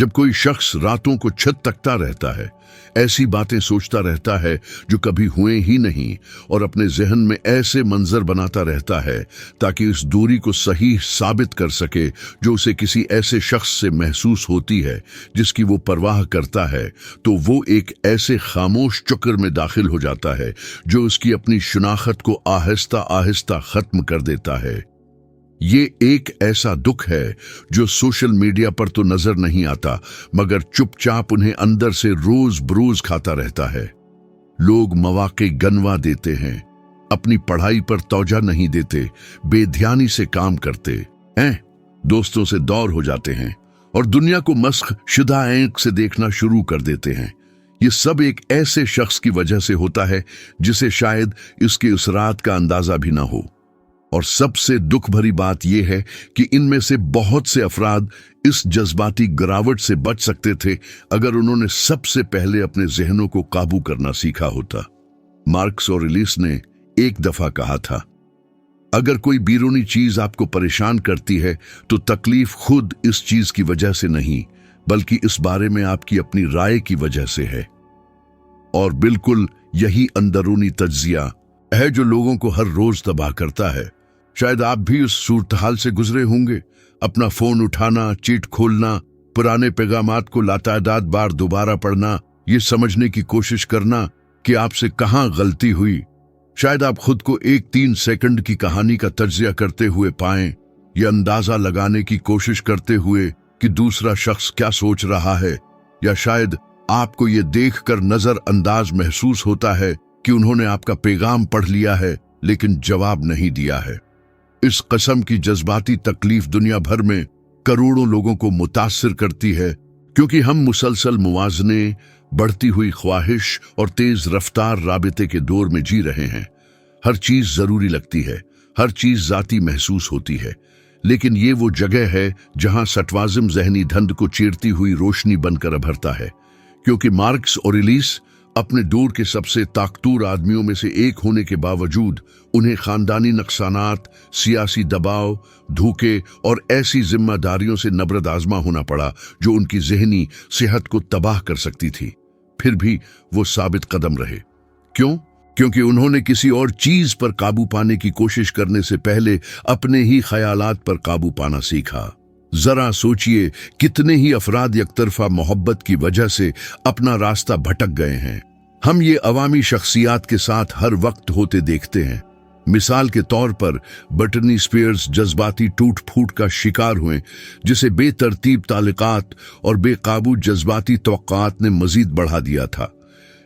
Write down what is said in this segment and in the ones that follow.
जब कोई शख्स रातों को छत तकता रहता है, ऐसी बातें सोचता रहता है जो कभी हुए ही नहीं, और अपने जहन में ऐसे मंजर बनाता रहता है ताकि इस दूरी को सही साबित कर सके जो उसे किसी ऐसे शख्स से महसूस होती है जिसकी वो परवाह करता है, तो वो एक ऐसे खामोश चक्र में दाखिल हो जाता है जो उसकी अपनी शनाख्त को आहिस्ता आहिस्ता खत्म कर देता है। ये एक ऐसा दुख है जो सोशल मीडिया पर तो नजर नहीं आता, मगर चुपचाप उन्हें अंदर से रोज बरोज खाता रहता है। लोग मौके गनवा देते हैं, अपनी पढ़ाई पर तवज्जो नहीं देते, बेध्यानी से काम करते हैं, दोस्तों से दूर हो जाते हैं और दुनिया को मस्ख शुदा आंख से देखना शुरू कर देते हैं। ये सब एक ऐसे शख्स की वजह से होता है जिसे शायद इसके असरात का अंदाजा भी ना हो। और सबसे दुख भरी बात यह है कि इनमें से बहुत से अफराद इस जज्बाती गिरावट से बच सकते थे अगर उन्होंने सबसे पहले अपने जहनों को काबू करना सीखा होता। मार्क्स ऑरेलियस ने एक दफा कहा था, अगर कोई बैरूनी चीज आपको परेशान करती है तो तकलीफ खुद इस चीज की वजह से नहीं, बल्कि इस बारे में आपकी अपनी राय की वजह से है। और बिल्कुल यही अंदरूनी तज्जिया है जो लोगों को हर रोज तबाह करता है। शायद आप भी उस सूरत-हाल से गुजरे होंगे। अपना फोन उठाना, चीट खोलना, पुराने पैगामात को लातादाद बार दोबारा पढ़ना, ये समझने की कोशिश करना कि आपसे कहां गलती हुई। शायद आप खुद को एक 3 सेकंड की कहानी का तज्जिया करते हुए पाएं, या अंदाजा लगाने की कोशिश करते हुए कि दूसरा शख्स क्या सोच रहा है, या शायद आपको ये देखकर नजर अंदाज महसूस होता है कि उन्होंने आपका पैगाम पढ़ लिया है लेकिन जवाब नहीं दिया है। इस किस्म की जज्बाती तकलीफ दुनिया भर में करोड़ों लोगों को मुतासिर करती है, क्योंकि हम मुसलसल मुवाजने, बढ़ती हुई ख्वाहिश और तेज रफ्तार राबिते के दौर में जी रहे हैं। हर चीज जरूरी लगती है, हर चीज जाती महसूस होती है, लेकिन ये वो जगह है जहां सटवाजिम जहनी धंध को चीरती हुई रोशनी बनकर अभरता है। क्योंकि मार्क्स ऑरेलियस अपने दौर के सबसे ताकतवर आदमियों में से एक होने के बावजूद उन्हें खानदानी नुकसानात, सियासी दबाव, धोखे और ऐसी जिम्मेदारियों से नबरद आजमा होना पड़ा जो उनकी जहनी सेहत को तबाह कर सकती थी। फिर भी वो साबित कदम रहे। क्यों? क्योंकि उन्होंने किसी और चीज पर काबू पाने की कोशिश करने से पहले अपने ही ख्यालात पर काबू पाना सीखा। जरा सोचिए, कितने ही अफराद यकतरफा मोहब्बत की वजह से अपना रास्ता भटक गए हैं। हम ये अवामी शख्सियात के साथ हर वक्त होते देखते हैं। मिसाल के तौर पर बर्टनी स्पीयर्स जज्बाती टूट फूट का शिकार हुए, जिसे बेतरतीब ताल्लुकात और बेकाबू जज्बाती तवक्कात ने मजीद बढ़ा दिया था।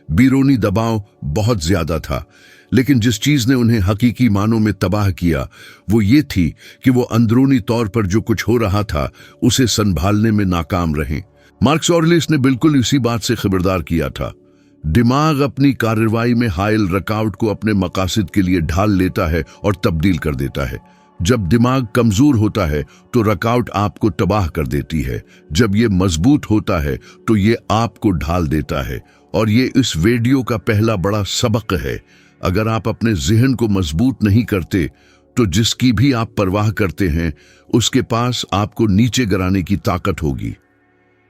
बैरूनी दबाव बहुत ज्यादा था, लेकिन जिस चीज ने उन्हें हकीकी मानों में तबाह किया वो ये थी कि वो अंदरूनी तौर पर जो कुछ हो रहा था उसे संभालने में नाकाम रहे। मार्क्स ऑरेलियस ने बिल्कुल इसी बात से खबरदार किया था। दिमाग अपनी कार्रवाई में हायल रकावट को अपने मकासद के लिए ढाल लेता है और तब्दील कर देता है। जब दिमाग कमजोर होता है तो रकावट आपको तबाह कर देती है, जब ये मजबूत होता है तो ये आपको ढाल देता है। और ये इस वीडियो का पहला बड़ा सबक है। अगर आप अपने जहन को मजबूत नहीं करते तो जिसकी भी आप परवाह करते हैं उसके पास आपको नीचे गिराने की ताकत होगी।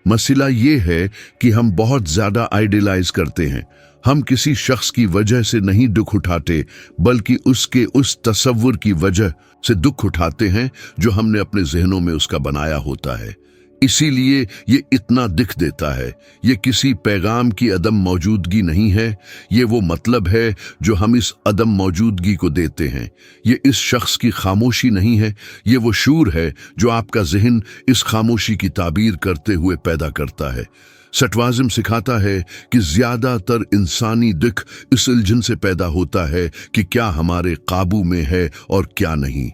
मसला ये है कि हम बहुत ज्यादा आइडियलाइज करते हैं। हम किसी शख्स की वजह से नहीं दुख उठाते, बल्कि उसके उस तसव्वुर की वजह से दुख उठाते हैं जो हमने अपने जहनों में उसका बनाया होता है। इसीलिए ये इतना दिख देता है। ये किसी पैगाम की अदम मौजूदगी नहीं है, ये वो मतलब है जो हम इस अदम मौजूदगी को देते हैं। ये इस शख्स की खामोशी नहीं है, ये वो शूर है जो आपका जहन इस खामोशी की ताबीर करते हुए पैदा करता है। सटवाजिम सिखाता है कि ज्यादातर इंसानी दुख इस उलझन से पैदा होता है कि क्या हमारे काबू में है और क्या नहीं।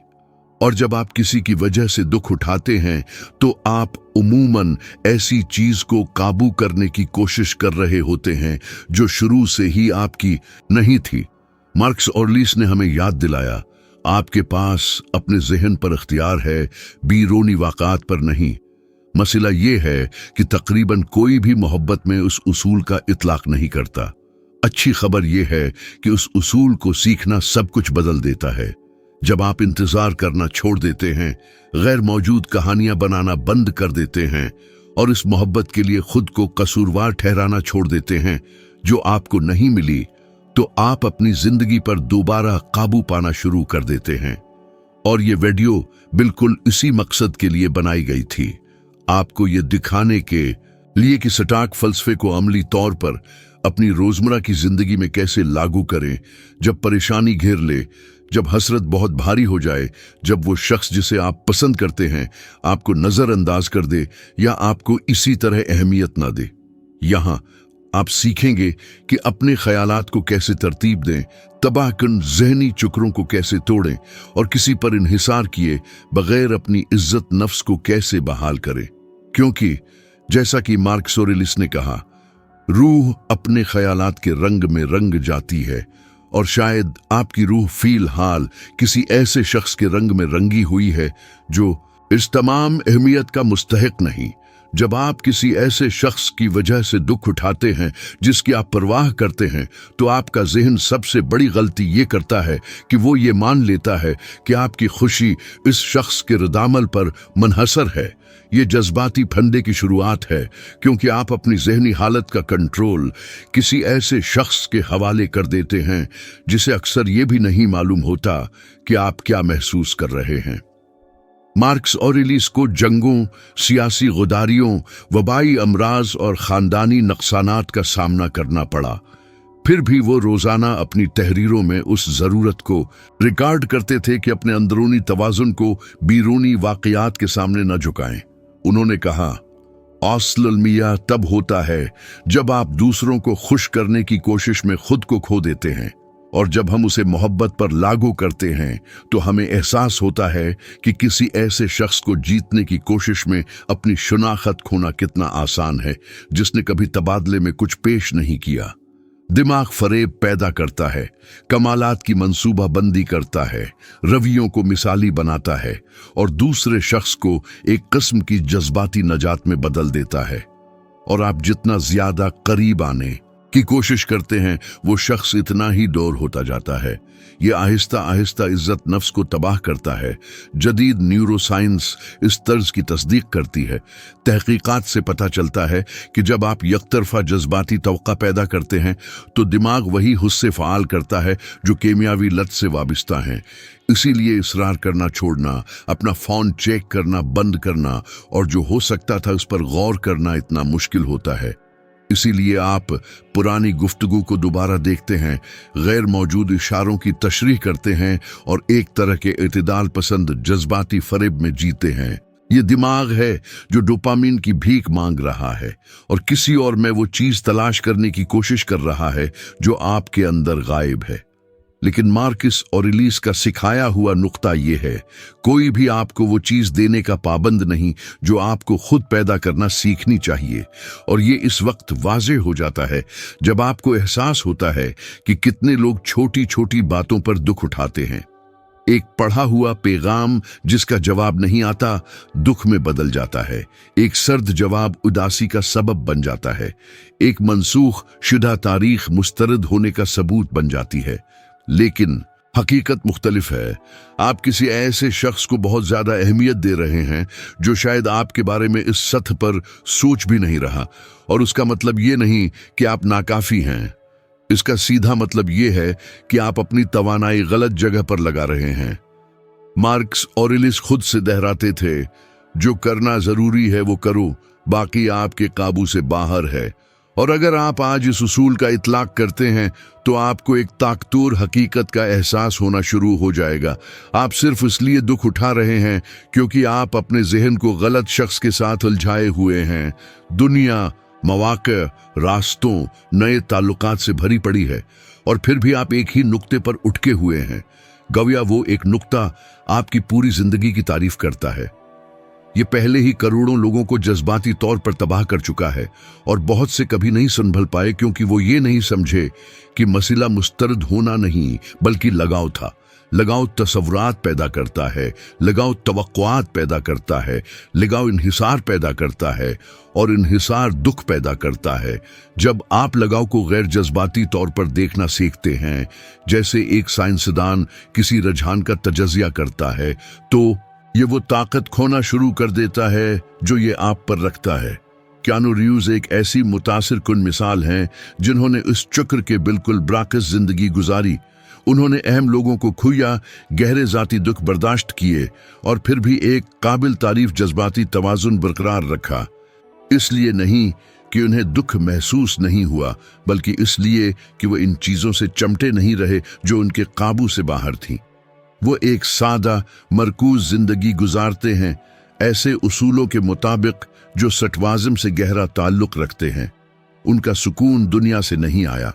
और जब आप किसी की वजह से दुख उठाते हैं तो आप उमूमन ऐसी चीज को काबू करने की कोशिश कर रहे होते हैं जो शुरू से ही आपकी नहीं थी। मार्क्स ऑरेलियस ने हमें याद दिलाया, आपके पास अपने जहन पर इख्तियार है, बैरूनी वाक़ात पर नहीं। मसला ये है कि तकरीबन कोई भी मोहब्बत में उस उसूल का इतलाक नहीं करता। अच्छी खबर यह है कि उस उसूल को सीखना सब कुछ बदल देता है। जब आप इंतजार करना छोड़ देते हैं, गैर मौजूद कहानियां बनाना बंद कर देते हैं और इस मोहब्बत के लिए खुद को कसूरवार ठहराना छोड़ देते हैं जो आपको नहीं मिली, तो आप अपनी जिंदगी पर दोबारा काबू पाना शुरू कर देते हैं। और ये वीडियो बिल्कुल इसी मकसद के लिए बनाई गई थी, आपको ये दिखाने के लिए कि सटाक फलसफे को अमली तौर पर अपनी रोजमर्रा की जिंदगी में कैसे लागू करें। जब परेशानी घेर ले, जब हसरत बहुत भारी हो जाए, जब वो शख्स जिसे आप पसंद करते हैं आपको नजरअंदाज कर दे या आपको इसी तरह अहमियत ना दे, यहां आप सीखेंगे कि अपने ख्यालात को कैसे तरतीब दें, तबाहकुन ज़हनी चुकरों को कैसे तोड़ें और किसी पर इन्हिसार किए बगैर अपनी इज्जत नफ्स को कैसे बहाल करें। क्योंकि जैसा कि मार्कस ऑरेलियस ने कहा, रूह अपने ख्यालात के रंग में रंग जाती है, और शायद आपकी रूह फील हाल किसी ऐसे शख्स के रंग में रंगी हुई है जो इस तमाम अहमियत का मुस्तहिक नहीं। जब आप किसी ऐसे शख्स की वजह से दुख उठाते हैं जिसकी आप परवाह करते हैं, तो आपका जहन सबसे बड़ी गलती ये करता है कि वो ये मान लेता है कि आपकी खुशी इस शख्स के रदामल पर मुनहसर है। ये जज्बाती फंदे की शुरुआत है, क्योंकि आप अपनी जहनी हालत का कंट्रोल किसी ऐसे शख्स के हवाले कर देते हैं जिसे अक्सर ये भी नहीं मालूम होता कि आप क्या महसूस कर रहे हैं। मार्कस ऑरेलियस को जंगों, सियासी गुदारियों, वबाई अमराज और खानदानी नुकसानात का सामना करना पड़ा। फिर भी वो रोजाना अपनी तहरीरों में उस जरूरत को रिकॉर्ड करते थे कि अपने अंदरूनी तवाजुन को बीरूनी वाकयात के सामने न झुकाएं। उन्होंने कहा, औसलुल मियां तब होता है जब आप दूसरों को खुश करने की कोशिश में खुद को खो देते हैं, और जब हम उसे मोहब्बत पर लागू करते हैं तो हमें एहसास होता है कि किसी ऐसे शख्स को जीतने की कोशिश में अपनी शनाख्त खोना कितना आसान है जिसने कभी तबादले में कुछ पेश नहीं किया। दिमाग फरेब पैदा करता है, कमालात की मंसूबा बंदी करता है, रवियों को मिसाली बनाता है और दूसरे शख्स को एक किस्म की जज्बाती नजात में बदल देता है। और आप जितना ज्यादा करीब आने की कोशिश करते हैं, वो शख्स इतना ही दूर होता जाता है। ये आहिस्ता आहिस्ता इज्जत नफ्स को तबाह करता है। जदीद न्यूरोसाइंस इस तर्ज की तस्दीक करती है। तहकीकात से पता चलता है कि जब आप यकतरफा जज्बाती तवक्का पैदा करते हैं तो दिमाग वही हुस्से फ़ाल करता है जो केमियावी लत से वाबिस्ता हैं। इसीलिए इसरार करना छोड़ना, अपना फ़ोन चेक करना बंद करना और जो हो सकता था उस पर गौर करना इतना मुश्किल होता है। इसीलिए आप पुरानी गुफ्तगू को दोबारा देखते हैं, गैर मौजूद इशारों की तशरीह करते हैं और एक तरह के इत्तेदाल पसंद जज्बाती फरेब में जीते हैं। ये दिमाग है जो डोपामिन की भीख मांग रहा है और किसी और में वो चीज तलाश करने की कोशिश कर रहा है जो आपके अंदर गायब है। लेकिन मार्कस ऑरेलियस का सिखाया हुआ नुक्ता ये है, कोई भी आपको वो चीज देने का पाबंद नहीं जो आपको खुद पैदा करना सीखनी चाहिए। और ये इस वक्त वाज़ेह हो जाता है जब आपको एहसास होता है कि कितने लोग छोटी छोटी बातों पर दुख उठाते हैं। एक पढ़ा हुआ पैगाम जिसका जवाब नहीं आता दुख में बदल जाता है। एक सर्द जवाब उदासी का सबब बन जाता है। एक मनसूख शुदा तारीख मुस्तरद होने का सबूत बन जाती है। लेकिन हकीकत मुख्तलिफ है। आप किसी ऐसे शख्स को बहुत ज्यादा अहमियत दे रहे हैं जो शायद आपके बारे में इस सतह पर सोच भी नहीं रहा। और उसका मतलब ये नहीं कि आप नाकाफी हैं, इसका सीधा मतलब ये है कि आप अपनी तवानाई गलत जगह पर लगा रहे हैं। मार्कस ऑरेलियस खुद से दोहराते थे, जो करना जरूरी है वो करो, बाकी आपके काबू से बाहर है। और अगर आप आज इस उसूल का इतलाक करते हैं तो आपको एक ताकतूर हकीकत का एहसास होना शुरू हो जाएगा। आप सिर्फ इसलिए दुख उठा रहे हैं क्योंकि आप अपने जहन को गलत शख्स के साथ उलझाए हुए हैं। दुनिया मौक़े, रास्तों, नए ताल्लुकात से भरी पड़ी है और फिर भी आप एक ही नुक्ते पर उठके हुए हैं। गवया वो एक नुक्ता आपकी पूरी जिंदगी की तारीफ करता है। ये पहले ही करोड़ों लोगों को जज्बाती तौर पर तबाह कर चुका है और बहुत से कभी नहीं संभल पाए क्योंकि वो ये नहीं समझे कि मसला मुस्तरद होना नहीं बल्कि लगाव था। लगाव तसव्वुरात पैदा करता है, लगाव तवक्कुआत पैदा करता है, लगाव इन्हिसार पैदा करता है और इन्हिसार दुख पैदा करता है। जब आप लगाव को गैर जज्बाती तौर पर देखना सीखते हैं, जैसे एक साइंसदान किसी रुझान का तजज़िया करता है, तो ये वो ताकत खोना शुरू कर देता है जो ये आप पर रखता है। कियानू रीव्स एक ऐसी मुतासिर कुन मिसाल हैं जिन्होंने इस चक्र के बिल्कुल बरअक्स जिंदगी गुजारी। उन्होंने अहम लोगों को खोया, गहरे जाती दुख बर्दाश्त किए और फिर भी एक काबिल तारीफ जज्बाती तवाजुन बरकरार रखा। इसलिए नहीं कि उन्हें दुख महसूस नहीं हुआ, बल्कि इसलिए कि वो इन चीज़ों से चमटे नहीं रहे जो उनके काबू से बाहर थीं। वो एक सादा मरकूज जिंदगी गुजारते हैं, ऐसे उसूलों के मुताबिक जो सटवाज़म से गहरा ताल्लुक रखते हैं। उनका सुकून दुनिया से नहीं आया,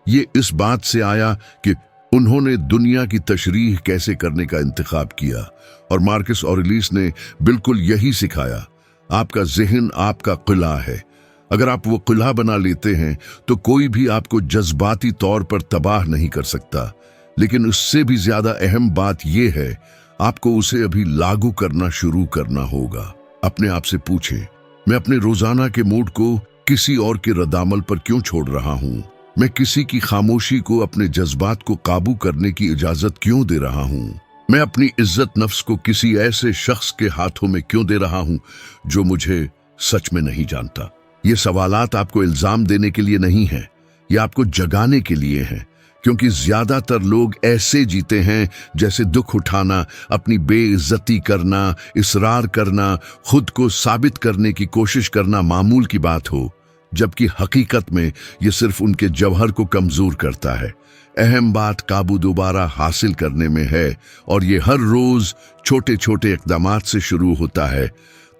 ये इस बात से आया कि उन्होंने दुनिया की तशरीह कैसे करने का इंतखाब किया। और मार्कस ऑरेलियस ने बिल्कुल यही सिखाया। आपका ज़हन आपका किला है। अगर आप वो किला बना लेते हैं तो कोई भी आपको जज्बाती तौर पर तबाह नहीं कर सकता। लेकिन उससे भी ज्यादा अहम बात यह है, आपको उसे अभी लागू करना शुरू करना होगा। अपने आप से पूछें, मैं अपने रोजाना के मूड को किसी और के रद्दामल पर क्यों छोड़ रहा हूँ? मैं किसी की खामोशी को अपने जज्बात को काबू करने की इजाजत क्यों दे रहा हूँ? मैं अपनी इज्जत नफ्स को किसी ऐसे शख्स के हाथों में क्यों दे रहा हूँ जो मुझे सच में नहीं जानता? ये सवालात आपको इल्जाम देने के लिए नहीं है, ये आपको जगाने के लिए हैं। क्योंकि ज्यादातर लोग ऐसे जीते हैं जैसे दुख उठाना, अपनी बेइज्जती करना, इसरार करना, खुद को साबित करने की कोशिश करना मामूल की बात हो, जबकि हकीकत में ये सिर्फ उनके जौहर को कमजोर करता है। अहम बात काबू दोबारा हासिल करने में है, और ये हर रोज छोटे छोटे इक़दामात से शुरू होता है।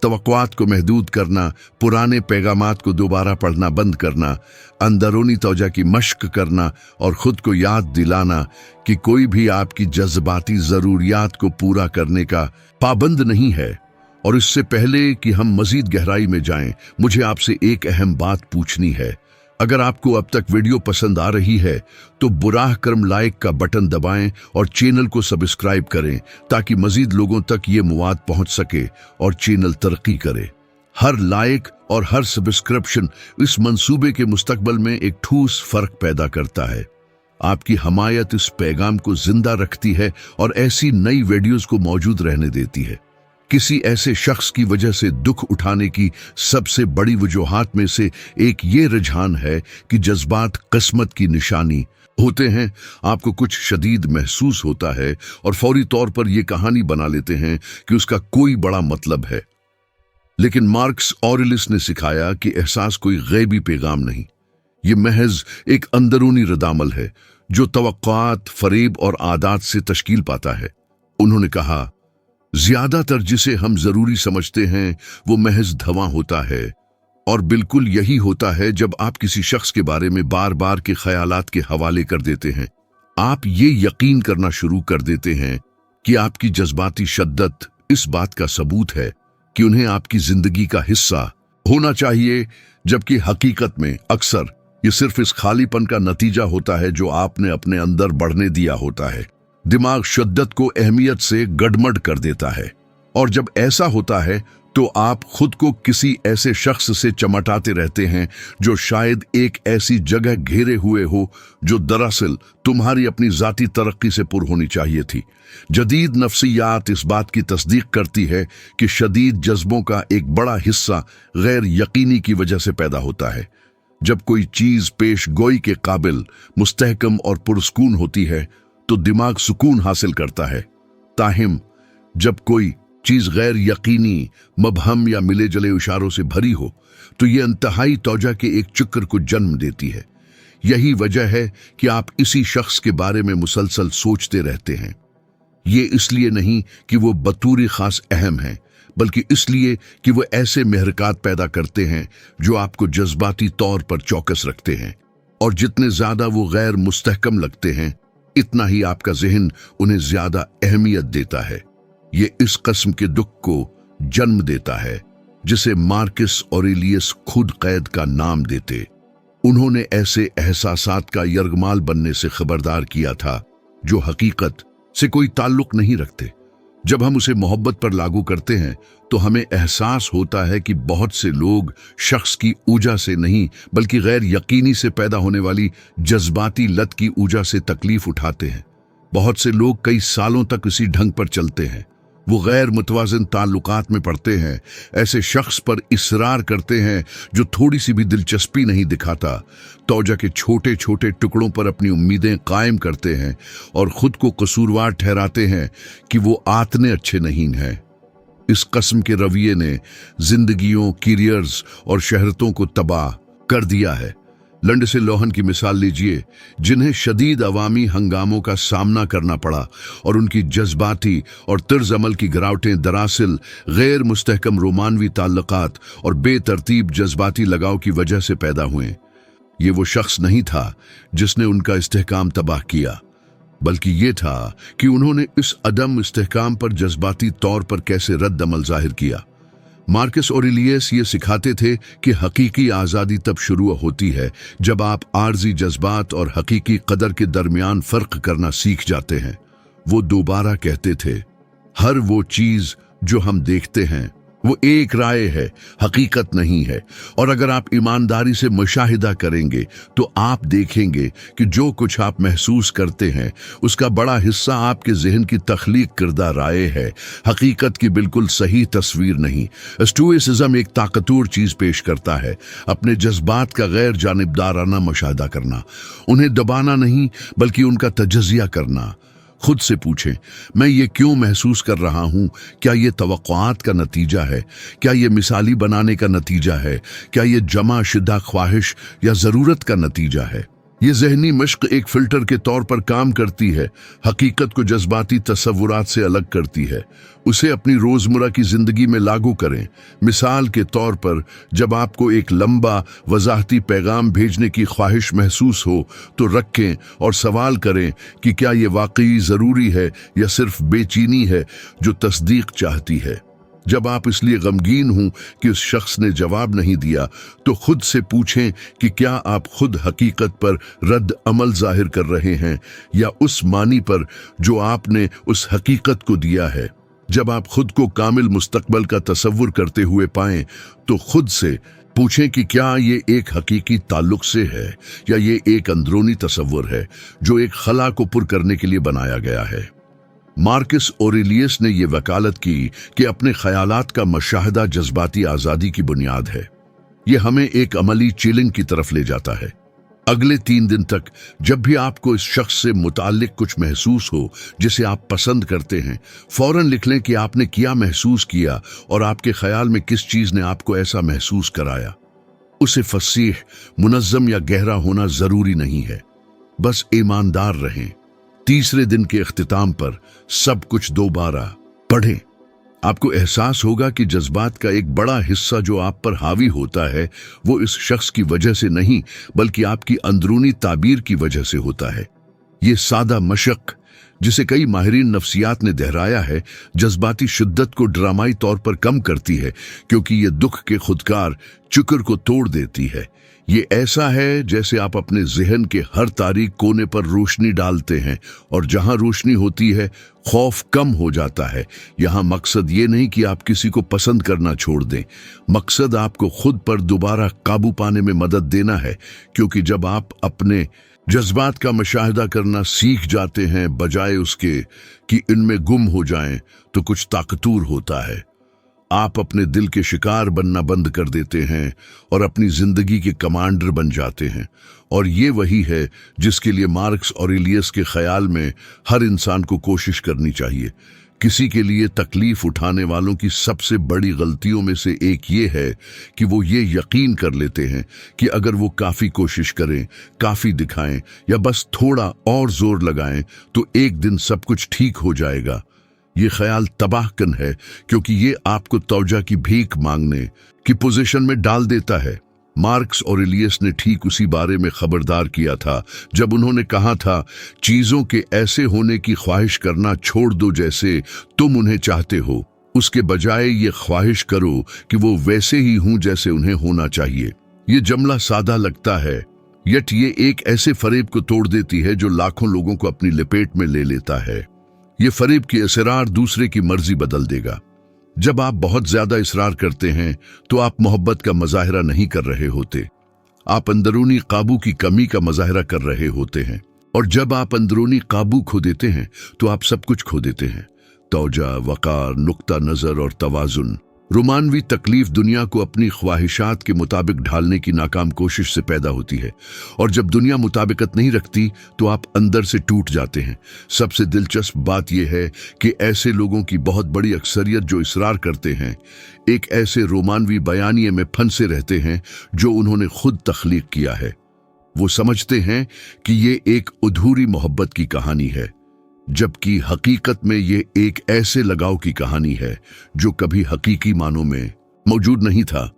तवक्कुआत को महदूद करना, पुराने पैगामात को दोबारा पढ़ना बंद करना, अंदरूनी तौजा की मश्क करना और खुद को याद दिलाना कि कोई भी आपकी जज्बाती ज़रूरियात को पूरा करने का पाबंद नहीं है। और इससे पहले कि हम मजीद गहराई में जाएं, मुझे आपसे एक अहम बात पूछनी है। अगर आपको अब तक वीडियो पसंद आ रही है तो बुराह कर्म लाइक का बटन दबाएं और चैनल को सब्सक्राइब करें, ताकि मजीद लोगों तक ये मवाद पहुंच सके और चैनल तरक्की करे। हर लाइक और हर सब्सक्रिप्शन इस मंसूबे के मुस्तकबल में एक ठोस फर्क पैदा करता है। आपकी हमायत इस पैगाम को जिंदा रखती है और ऐसी नई वीडियोस को मौजूद रहने देती है। किसी ऐसे शख्स की वजह से दुख उठाने की सबसे बड़ी वजूहात में से एक ये रुझान है कि जज्बात किस्मत की निशानी होते हैं। आपको कुछ शदीद महसूस होता है और फौरी तौर पर यह कहानी बना लेते हैं कि उसका कोई बड़ा मतलब है। लेकिन मार्कस ऑरेलियस ने सिखाया कि एहसास कोई गैबी पैगाम नहीं, ये महज एक अंदरूनी रद्दामल है जो तवक्कुआत, फरेब और आदात से तश्कील पाता है। उन्होंने कहा, ज्यादातर जिसे हम जरूरी समझते हैं वो महज धवां होता है, और बिल्कुल यही होता है जब आप किसी शख्स के बारे में बार बार के ख्यालात के हवाले कर देते हैं। आप ये यकीन करना शुरू कर देते हैं कि आपकी जज्बाती शद्दत इस बात का सबूत है कि उन्हें आपकी जिंदगी का हिस्सा होना चाहिए, जबकि हकीकत में अक्सर ये सिर्फ इस खालीपन का नतीजा होता है जो आपने अपने अंदर बढ़ने दिया होता है। दिमाग शिद्दत को अहमियत से गड़मड़ कर देता है, और जब ऐसा होता है तो आप खुद को किसी ऐसे शख्स से चमटाते रहते हैं जो शायद एक ऐसी जगह घेरे हुए हो जो दरअसल तुम्हारी अपनी जाती तरक्की से पुर होनी चाहिए थी। जदीद नफ्सियात इस बात की तस्दीक करती है कि शदीद जज्बों का एक बड़ा हिस्सा गैर यकीनी की वजह से पैदा होता है। जब कोई चीज पेश गोई के काबिल, मुस्तहकम और पुरस्कून होती है तो दिमाग सुकून हासिल करता है। ताहिम जब कोई चीज गैर यकीनी, मबहम या मिले जले इशारों से भरी हो तो ये इंतहाई तौजा के एक चक्र को जन्म देती है। यही वजह है कि आप इसी शख्स के बारे में मुसलसल सोचते रहते हैं। ये इसलिए नहीं कि वो बतूरी खास अहम है, बल्कि इसलिए कि वो ऐसे महरकात पैदा करते हैं जो आपको जज्बाती तौर पर चौकस रखते हैं, और जितने ज्यादा वो गैर मुस्तहकम लगते हैं इतना ही आपका जहन उन्हें ज्यादा अहमियत देता है। ये इस किस्म के दुख को जन्म देता है जिसे मार्कस ऑरेलियस खुद कैद का नाम देते। उन्होंने ऐसे एहसासात का यरगमाल बनने से खबरदार किया था जो हकीकत से कोई ताल्लुक नहीं रखते। जब हम उसे मोहब्बत पर लागू करते हैं तो हमें एहसास होता है कि बहुत से लोग शख्स की ऊर्जा से नहीं बल्कि गैर यकीनी से पैदा होने वाली जज्बाती लत की ऊर्जा से तकलीफ उठाते हैं। बहुत से लोग कई सालों तक इसी ढंग पर चलते हैं वो गैर मुतवाज़िन ताल्लुकात में पड़ते हैं, ऐसे शख्स पर इसरार करते हैं जो थोड़ी सी भी दिलचस्पी नहीं दिखाता, तौजा के छोटे छोटे टुकड़ों पर अपनी उम्मीदें कायम करते हैं और खुद को कसूरवार ठहराते हैं कि वो आतने अच्छे नहीं हैं। इस कस्म के रवैये ने जिंदगियों, करियर्स और शहरतों को तबाह कर दिया है। लंडसे लोहन की मिसाल लीजिए, जिन्हें शदीद अवामी हंगामों का सामना करना पड़ा और उनकी जज्बाती और तर्ज अमल की गिरावटें दरअसल गैर मुस्तहकम रोमानवी ताल्लुकात और बेतरतीब जज्बाती लगाव की वजह से पैदा हुए। ये वो शख्स नहीं था जिसने उनका इस्तेहकाम तबाह किया, बल्कि ये था कि उन्होंने इस अदम इस्तेहकाम पर जज्बाती तौर पर कैसे रद्द अमल जाहिर किया। मार्कस ऑरेलियस ये सिखाते थे कि हकीकी आज़ादी तब शुरू होती है जब आप आर्जी जज्बात और हकीकी कदर के दरमियान फ़र्क करना सीख जाते हैं। वो दोबारा कहते थे, हर वो चीज़ जो हम देखते हैं वो एक राय है, हकीकत नहीं है। और अगर आप ईमानदारी से मुशाहिदा करेंगे तो आप देखेंगे कि जो कुछ आप महसूस करते हैं उसका बड़ा हिस्सा आपके जहन की तख्लीक करदा राय है, हकीकत की बिल्कुल सही तस्वीर नहीं। स्टोइसिज्म एक ताकतवर चीज पेश करता है, अपने जज्बात का गैर जानिबदाराना मुशाहिदा करना, उन्हें दबाना नहीं बल्कि उनका तजज़िया करना। खुद से पूछें, मैं ये क्यों महसूस कर रहा हूँ? क्या ये तवक्कुआत का नतीजा है? क्या ये मिसाली बनाने का नतीजा है? क्या ये जमा शुदा ख्वाहिश या ज़रूरत का नतीजा है? ये ज़हनी मश्क एक फ़िल्टर के तौर पर काम करती है, हकीकत को जज्बाती तसव्वुरात से अलग करती है। उसे अपनी रोज़मर्रा की ज़िंदगी में लागू करें। मिसाल के तौर पर, जब आपको एक लंबा वजाहती पैगाम भेजने की ख्वाहिश महसूस हो तो रखें और सवाल करें कि क्या ये वाकई ज़रूरी है या सिर्फ बेचैनी है जो तस्दीक चाहती है। जब आप इसलिए गमगीन हों कि उस शख्स ने जवाब नहीं दिया तो खुद से पूछें कि क्या आप खुद हकीकत पर रद्द अमल जाहिर कर रहे हैं या उस मानी पर जो आपने उस हकीकत को दिया है। जब आप खुद को कामिल मुस्तकबल का तसव्वुर करते हुए पाएं तो खुद से पूछें कि क्या ये एक हकीकी ताल्लुक से है या ये एक अंदरूनी तसव्वुर है जो एक खला को पुर करने के लिए बनाया गया है। मार्कस ऑरेलियस ने यह वकालत की कि अपने ख्यालात का मुशाहिदा जज्बाती आज़ादी की बुनियाद है। यह हमें एक अमली चैलेंज की तरफ ले जाता है। अगले 3 दिन तक जब भी आपको इस शख्स से मुताल्लिक कुछ महसूस हो जिसे आप पसंद करते हैं, फौरन लिख लें कि आपने क्या महसूस किया और आपके ख्याल में किस चीज़ ने आपको ऐसा महसूस कराया। उसे फसीह, मुनज़्ज़म या गहरा होना ज़रूरी नहीं है, बस ईमानदार रहें। तीसरे दिन के इख्तिताम पर सब कुछ दोबारा पढ़ें। आपको एहसास होगा कि जज्बात का एक बड़ा हिस्सा जो आप पर हावी होता है वो इस शख्स की वजह से नहीं बल्कि आपकी अंदरूनी ताबीर की वजह से होता है। ये सादा मशक, जिसे कई माहिरीन नफ्सियात ने दोहराया है, जज्बाती शिद्दत को ड्रामाई तौर पर कम करती है क्योंकि ये दुख के खुदकार चुकर को तोड़ देती है। ये ऐसा है जैसे आप अपने जहन के हर तारीक कोने पर रोशनी डालते हैं और जहां रोशनी होती है खौफ कम हो जाता है। यहाँ मकसद ये नहीं कि आप किसी को पसंद करना छोड़ दें, मकसद आपको खुद पर दोबारा काबू पाने में मदद देना है, क्योंकि जब आप अपने जज्बात का मुशाहिदा करना सीख जाते हैं बजाय उसके कि इनमें गुम हो जाएं, तो कुछ ताकतवर होता है। आप अपने दिल के शिकार बनना बंद कर देते हैं और अपनी जिंदगी के कमांडर बन जाते हैं। और ये वही है जिसके लिए मार्कस ऑरेलियस के ख्याल में हर इंसान को कोशिश करनी चाहिए। किसी के लिए तकलीफ उठाने वालों की सबसे बड़ी गलतियों में से एक ये है कि वो ये यकीन कर लेते हैं कि अगर वो काफ़ी कोशिश करें, काफ़ी दिखाएं या बस थोड़ा और जोर लगाएं तो एक दिन सब कुछ ठीक हो जाएगा। ये ख्याल तबाहकन है क्योंकि ये आपको तौजा की भीख मांगने की पोजीशन में डाल देता है। मार्कस ऑरेलियस ने ठीक उसी बारे में खबरदार किया था जब उन्होंने कहा था, चीजों के ऐसे होने की ख्वाहिश करना छोड़ दो जैसे तुम उन्हें चाहते हो, उसके बजाय ये ख्वाहिश करो कि वो वैसे ही हों जैसे उन्हें होना चाहिए। ये जुमला सादा लगता है, यट ये एक ऐसे फरेब को तोड़ देती है जो लाखों लोगों को अपनी लपेट में ले लेता है। ये फरेब की इसरार दूसरे की मर्जी बदल देगा। जब आप बहुत ज्यादा इसरार करते हैं तो आप मोहब्बत का मुजाहिरा नहीं कर रहे होते, आप अंदरूनी काबू की कमी का मुजाहिरा कर रहे होते हैं। और जब आप अंदरूनी काबू खो देते हैं तो आप सब कुछ खो देते हैं। तौजा, वकार, नुक्ता नजर और तवाजुन। रोमानवी तकलीफ दुनिया को अपनी ख्वाहिशात के मुताबिक ढालने की नाकाम कोशिश से पैदा होती है, और जब दुनिया मुताबिकत नहीं रखती तो आप अंदर से टूट जाते हैं। सबसे दिलचस्प बात यह है कि ऐसे लोगों की बहुत बड़ी अक्सरियत जो इसरार करते हैं एक ऐसे रोमानवी बयानिए में फंसे रहते हैं जो उन्होंने खुद तख्लीक किया है। वो समझते हैं कि ये एक अधूरी मोहब्बत की कहानी है, जबकि हकीकत में ये एक ऐसे लगाव की कहानी है जो कभी हकीकी मानों में मौजूद नहीं था।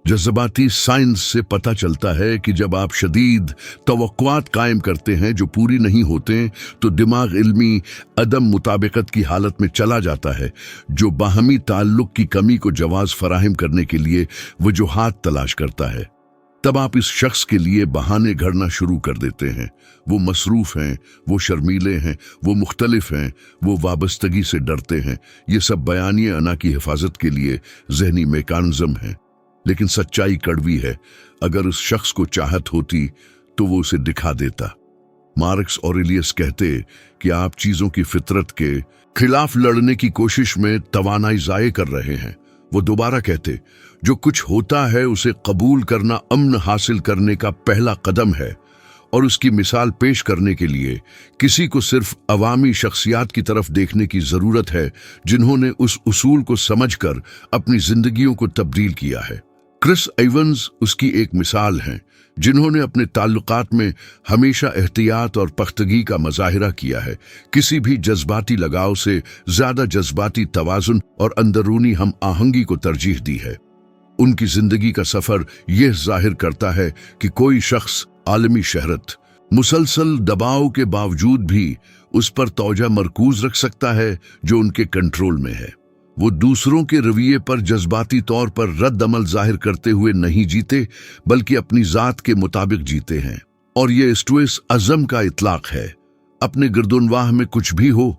जज्बाती साइंस से पता चलता है कि जब आप शदीद तवक्कुआत कायम करते हैं जो पूरी नहीं होते, तो दिमाग इल्मी अदम मुताबिकत की हालत में चला जाता है, जो बाहमी ताल्लुक की कमी को जवाज फराहम करने के लिए वजूहात तलाश करता है। तब आप इस शख्स के लिए बहाने घड़ना शुरू कर देते हैं। वो मसरूफ हैं, वो शर्मीले हैं, वो मुख्तलिफ हैं, वो वाबस्तगी से डरते हैं। ये सब बयानिए अना की हिफाजत के लिए जहनी मैकेनिज्म है। लेकिन सच्चाई कड़वी है। अगर उस शख्स को चाहत होती तो वो उसे दिखा देता। मार्क्स ऑरेलियस कहते कि आप चीजों की फितरत के खिलाफ लड़ने की कोशिश में तवानाई जाये कर रहे हैं। वो दोबारा कहते, जो कुछ होता है उसे कबूल करना अमन हासिल करने का पहला कदम है, और उसकी मिसाल पेश करने के लिए किसी को सिर्फ अवामी शख्सियात की तरफ देखने की जरूरत है जिन्होंने उस उसूल को समझकर अपनी जिंदगियों को तब्दील किया है। क्रिस एवंस उसकी एक मिसाल हैं, जिन्होंने अपने ताल्लुकात में हमेशा एहतियात और पख्तगी का मुजाहिरा किया है, किसी भी जज्बाती लगाव से ज्यादा जज्बाती तवाजुन और अंदरूनी हम आहंगी को तरजीह दी है। उनकी जिंदगी का सफर यह जाहिर करता है कि कोई शख्स आलमी शहरत, मुसलसल दबाव के बावजूद भी उस पर तौजा मरकूज रख सकता है जो उनके कंट्रोल में है। वो दूसरों के रवैये पर जज्बाती तौर पर रद्द अमल जाहिर करते हुए नहीं जीते, बल्कि अपनी जात के मुताबिक जीते हैं। और ये स्टोइस अज़म का इतलाक है। अपने गिरदुनवाह में कुछ भी हो,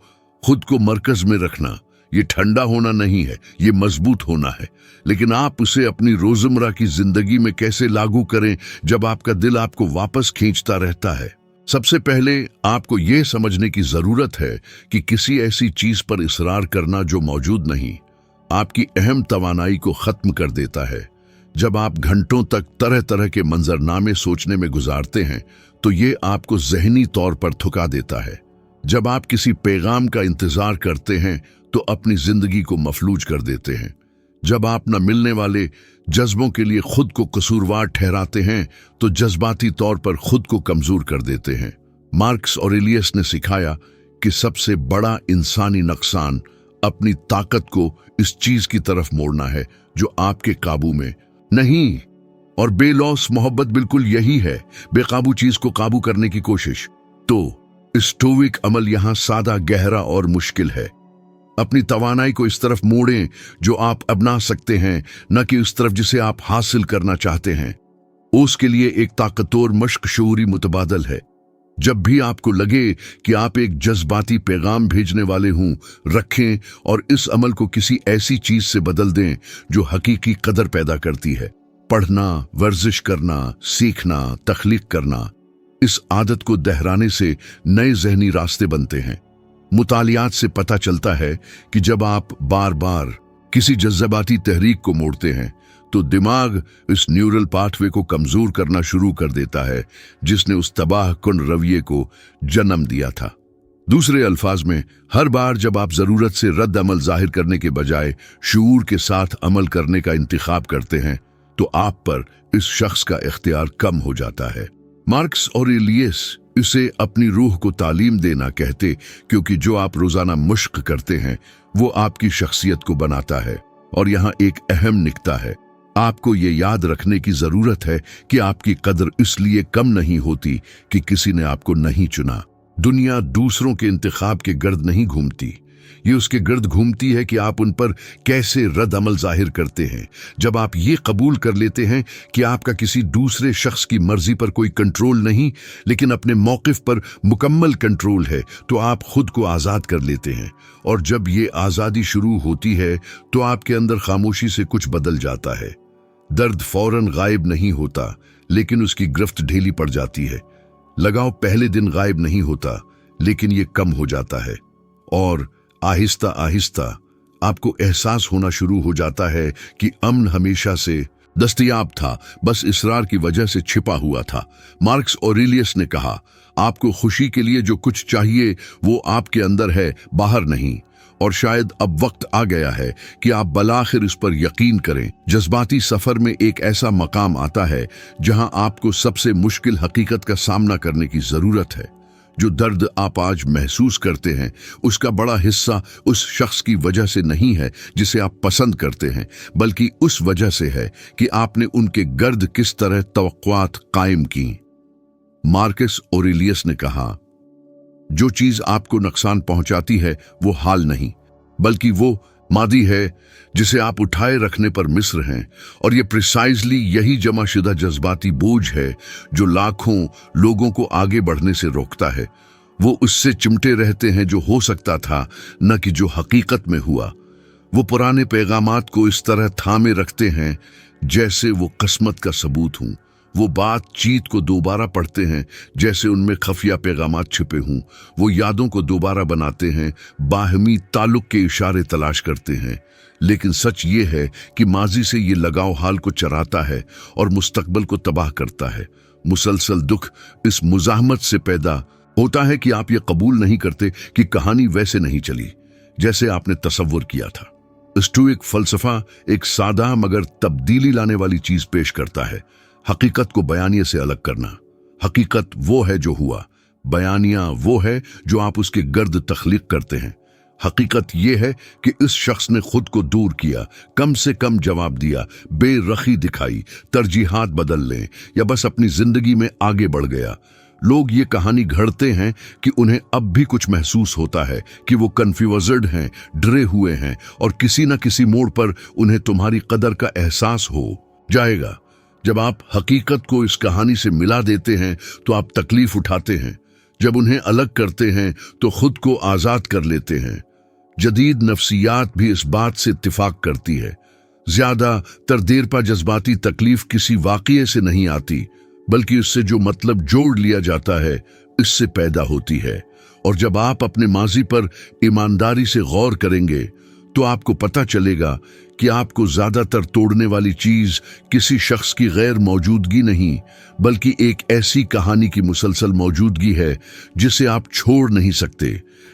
खुद को मरकज में रखना। ये ठंडा होना नहीं है, ये मजबूत होना है। लेकिन आप उसे अपनी रोजमर्रा की जिंदगी में कैसे लागू करें जब आपका दिल आपको वापस खींचता रहता है? सबसे पहले आपको यह समझने की जरूरत है कि किसी ऐसी चीज पर इसरार करना जो मौजूद नहीं, आपकी अहम तवानाई को खत्म कर देता है। जब आप घंटों तक तरह तरह के मंजरनामे सोचने में गुजारते हैं तो ये आपको जहनी तौर पर थका देता है। जब आप किसी पैगाम का इंतजार करते हैं तो अपनी जिंदगी को मफलूज कर देते हैं। जब आप न मिलने वाले जज्बों के लिए खुद को कसूरवार ठहराते हैं तो जज्बाती तौर पर खुद को कमजोर कर देते हैं। मार्क्स ऑरेलियस ने सिखाया कि सबसे बड़ा इंसानी नुकसान अपनी ताकत को इस चीज की तरफ मोड़ना है जो आपके काबू में नहीं, और बेलौस मोहब्बत बिल्कुल यही है, बेकाबू चीज को काबू करने की कोशिश। तो स्टोइक अमल यहां सादा, गहरा और मुश्किल है। अपनी तवानाई को इस तरफ मोड़ें जो आप अपना सकते हैं, न कि उस तरफ जिसे आप हासिल करना चाहते हैं। उसके लिए एक ताकतवर मश्क शऊरी मुतबादल है। जब भी आपको लगे कि आप एक जज्बाती पैगाम भेजने वाले हों, रखें और इस अमल को किसी ऐसी चीज से बदल दें जो हकीकी कदर पैदा करती है। पढ़ना, वर्जिश करना, सीखना, तख्लीक करना। इस आदत को दोहराने से नए जहनी रास्ते बनते हैं। मुतालियात से पता चलता है कि जब आप बार बार किसी जज्बाती तहरीक को मोड़ते हैं तो दिमाग इस न्यूरल पाथवे को कमजोर करना शुरू कर देता है जिसने उस तबाह कुन रवैये को जन्म दिया था। दूसरे अल्फाज में, हर बार जब आप जरूरत से रद्द अमल जाहिर करने के बजाय शऊर के साथ अमल करने का इंतखाब करते हैं तो आप पर इस शख्स का इख्तियार कम हो जाता है। मार्क्स ऑरेलियस इसे अपनी रूह को तालीम देना कहते, क्योंकि जो आप रोजाना मुश्क करते हैं वो आपकी शख्सियत को बनाता है। और यहाँ एक अहम निकता है, आपको ये याद रखने की जरूरत है कि आपकी कदर इसलिए कम नहीं होती कि किसी ने आपको नहीं चुना। दुनिया दूसरों के इंतखाब के गर्द नहीं घूमती, ये उसके गर्द घूमती है कि आप उन पर कैसे रद्द अमल जाहिर करते हैं। जब आप ये कबूल कर लेते हैं कि आपका किसी दूसरे शख्स की मर्जी पर कोई कंट्रोल नहीं लेकिन अपने मौकिफ पर मुकम्मल कंट्रोल है, तो आप खुद को आज़ाद कर लेते हैं। और जब ये आज़ादी शुरू होती है तो आपके अंदर खामोशी से कुछ बदल जाता है। दर्द फौरन गायब नहीं होता, लेकिन उसकी गिरफ्त ढीली पड़ जाती है। लगाव पहले दिन गायब नहीं होता, लेकिन ये कम हो जाता है। और आहिस्ता आहिस्ता आपको एहसास होना शुरू हो जाता है कि अमन हमेशा से दस्तयाब था, बस इसरार की वजह से छिपा हुआ था। मार्कस ऑरेलियस ने कहा, आपको खुशी के लिए जो कुछ चाहिए वो आपके अंदर है, बाहर नहीं। और शायद अब वक्त आ गया है कि आप बलाखिर इस पर यकीन करें। जज्बाती सफर में एक ऐसा मकाम आता है जहां आपको सबसे मुश्किल हकीकत का सामना करने की जरूरत है। जो दर्द आप आज महसूस करते हैं उसका बड़ा हिस्सा उस शख्स की वजह से नहीं है जिसे आप पसंद करते हैं, बल्कि उस वजह से है कि आपने उनके गर्द किस तरह तवक्कुआत कायम की। मार्कस ऑरेलियस ने कहा, जो चीज आपको नुकसान पहुंचाती है वो हाल नहीं, बल्कि वो मादी है जिसे आप उठाए रखने पर मिस्र हैं। और ये प्रिसाइजली यही जमाशुदा जज्बाती बोझ है जो लाखों लोगों को आगे बढ़ने से रोकता है। वो उससे चिमटे रहते हैं जो हो सकता था, न कि जो हकीकत में हुआ। वो पुराने पैगामात को इस तरह थामे रखते हैं जैसे वो किस्मत का सबूत हूं। वो बातचीत को दोबारा पढ़ते हैं जैसे उनमें खफिया पैगामात छिपे हों। वो यादों को दोबारा बनाते हैं, बाहमी ताल्लुक के इशारे तलाश करते हैं। लेकिन सच ये है कि माजी से ये लगाव हाल को चराता है और मुस्तकबल को तबाह करता है। मुसलसल दुख इस मुजाहमत से पैदा होता है कि आप ये कबूल नहीं करते कि कहानी वैसे नहीं चली जैसे आपने तसव्वुर किया था। स्टोइक फलसफा एक सादा मगर तब्दीली लाने वाली चीज पेश करता है, हकीकत को बयानिया से अलग करना। हकीकत वो है जो हुआ, बयानिया वो है जो आप उसके गर्द तख्लीक करते हैं। हकीकत ये है कि इस शख्स ने खुद को दूर किया, कम से कम जवाब दिया, बेरखी दिखाई, तरजीहात बदल लें या बस अपनी जिंदगी में आगे बढ़ गया। लोग ये कहानी घड़ते हैं कि उन्हें अब भी कुछ महसूस होता है, कि वो कन्फ्यूज्ड हैं, डरे हुए हैं और किसी न किसी मोड़ पर उन्हें तुम्हारी कदर का एहसास हो जाएगा। जब आप हकीकत को इस कहानी से मिला देते हैं तो आप तकलीफ उठाते हैं। जब उन्हें अलग करते हैं तो खुद को आजाद कर लेते हैं। जदीद नफ्सियात भी इस बात से इत्तिफाक करती है। ज्यादा तरदेरपा जज्बाती तकलीफ किसी वाक़ये से नहीं आती, बल्कि उससे जो मतलब जोड़ लिया जाता है इससे पैदा होती है। और जब आप अपने माजी पर ईमानदारी से गौर करेंगे तो आपको पता चलेगा कि आपको ज्यादातर तोड़ने वाली चीज किसी शख्स की गैर मौजूदगी नहीं, बल्कि एक ऐसी कहानी की मुसलसल मौजूदगी है जिसे आप छोड़ नहीं सकते।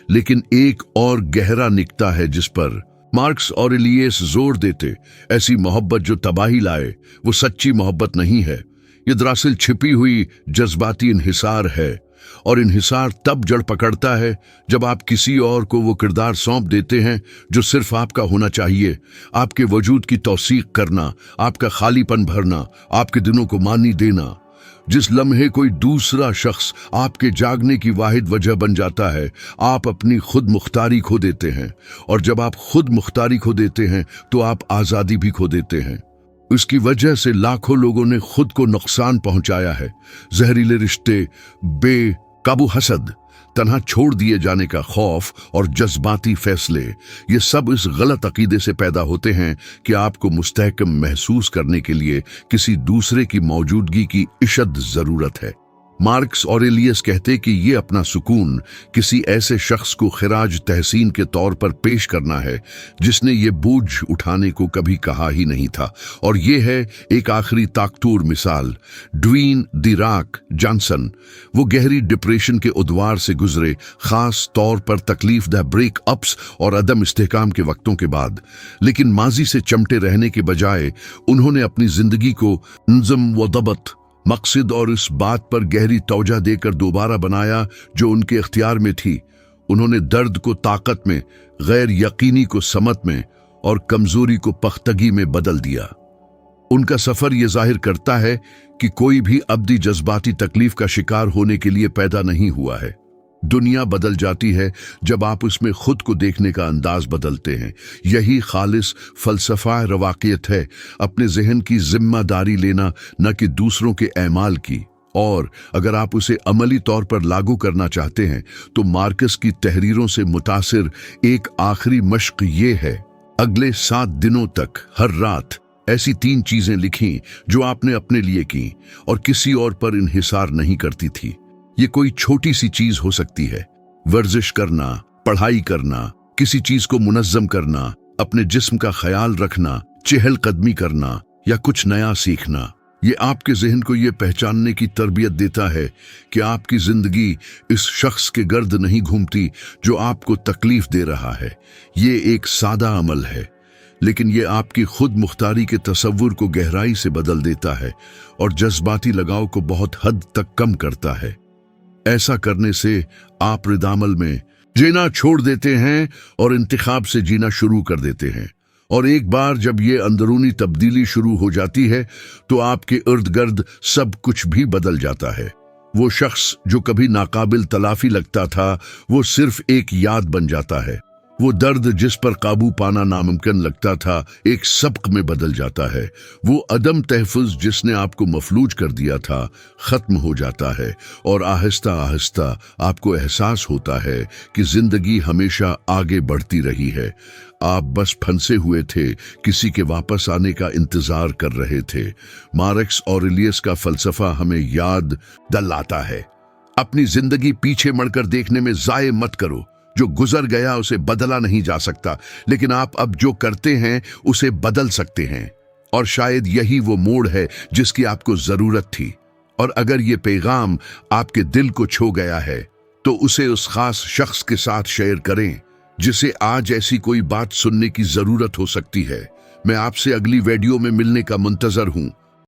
लेकिन एक और गहरा निकता है जिस पर मार्कस ऑरेलियस जोर देते, ऐसी मोहब्बत जो तबाही लाए वो सच्ची मोहब्बत नहीं है। ये दरअसल छिपी हुई जज्बाती इन्हिसार है। और इन्हिसार तब जड़ पकड़ता है जब आप किसी और को वो किरदार सौंप देते हैं जो सिर्फ आपका होना चाहिए। आपके वजूद की तौसीक करना, आपका खालीपन भरना, आपके दिनों को मानी देना। जिस लम्हे कोई दूसरा शख्स आपके जागने की वाहिद वजह बन जाता है, आप अपनी खुद मुख्तारी खो देते हैं। और जब आप खुद मुख्तारी खो देते हैं तो आप आज़ादी भी खो देते हैं। उसकी वजह से लाखों लोगों ने खुद को नुकसान पहुंचाया है। जहरीले रिश्ते, बेकाबू हसद, तन्हा छोड़ दिए जाने का खौफ और जज्बाती फैसले, ये सब इस गलत अकीदे से पैदा होते हैं कि आपको मुस्तहकम महसूस करने के लिए किसी दूसरे की मौजूदगी की इशद जरूरत है। मार्कस ऑरेलियस कहते कि ये अपना सुकून किसी ऐसे शख्स को खिराज तहसीन के तौर पर पेश करना है जिसने ये बोझ उठाने को कभी कहा ही नहीं था। और ये है एक आखिरी ताकतूर मिसाल, ड्वीन दी रॉक जॉनसन। वो गहरी डिप्रेशन के उद्वार से गुजरे, खास तौर पर तकलीफ दह ब्रेकअप्स और अदम इस्तेहकाम के वक्तों के बाद। लेकिन माजी से चमटे रहने के बजाय उन्होंने अपनी जिंदगी को नज़्म व दबत, मकसद और इस बात पर गहरी तवज्जो देकर दोबारा बनाया जो उनके इख्तियार में थी। उन्होंने दर्द को ताकत में, गैर यकीनी को समत में और कमजोरी को पख्तगी में बदल दिया। उनका सफर यह जाहिर करता है कि कोई भी अब्दी जज्बाती तकलीफ का शिकार होने के लिए पैदा नहीं हुआ है। दुनिया बदल जाती है जब आप उसमें खुद को देखने का अंदाज बदलते हैं। यही खालिस फलसफा रवाकियत है, अपने जहन की जिम्मेदारी लेना, न कि दूसरों के ऐमाल की। और अगर आप उसे अमली तौर पर लागू करना चाहते हैं तो मार्कस की तहरीरों से मुतासिर एक आखिरी मश्क ये है, अगले 7 दिनों तक हर रात ऐसी 3 चीजें लिखीं जो आपने अपने लिए की और किसी और पर इन्हिसार नहीं करती थी। ये कोई छोटी सी चीज हो सकती है, वर्जिश करना, पढ़ाई करना, किसी चीज को मुनज़्ज़म करना, अपने जिस्म का ख्याल रखना, चहलकदमी करना या कुछ नया सीखना। ये आपके जहन को ये पहचानने की तरबियत देता है कि आपकी जिंदगी इस शख्स के गर्द नहीं घूमती जो आपको तकलीफ दे रहा है। ये एक सादा अमल है, लेकिन ये आपकी खुद मुख्तारी के तसव्वुर को गहराई से बदल देता है और जज्बाती लगाव को बहुत हद तक कम करता है। ऐसा करने से आप रिदामल में जीना छोड़ देते हैं और इंतखाब से जीना शुरू कर देते हैं। और एक बार जब ये अंदरूनी तब्दीली शुरू हो जाती है तो आपके इर्द गिर्द सब कुछ भी बदल जाता है। वो शख्स जो कभी नाकाबिल तलाफी लगता था वो सिर्फ एक याद बन जाता है। वो दर्द जिस पर काबू पाना नामुमकिन लगता था एक सबक में बदल जाता है। वो अदम तहफ़्फ़ुज़ जिसने आपको मफलूज कर दिया था ख़त्म हो जाता है और आहिस्ता आहिस्ता आपको एहसास होता है कि ज़िंदगी हमेशा आगे बढ़ती रही है। आप बस फंसे हुए थे, किसी के वापस आने का इंतज़ार कर रहे थे। मार्कस ऑरेलियस का फ़लसफ़ा हमें याद दिलाता है, अपनी ज़िंदगी पीछे मुड़कर देखने में ज़ाय मत करो। जो गुजर गया उसे बदला नहीं जा सकता, लेकिन आप अब जो करते हैं उसे बदल सकते हैं। और शायद यही वो मोड़ है जिसकी आपको जरूरत थी। और अगर ये पैगाम आपके दिल को छू गया है तो उसे उस खास शख्स के साथ शेयर करें जिसे आज ऐसी कोई बात सुनने की जरूरत हो सकती है। मैं आपसे अगली वीडियो में मिलने का मुंतजर हूं।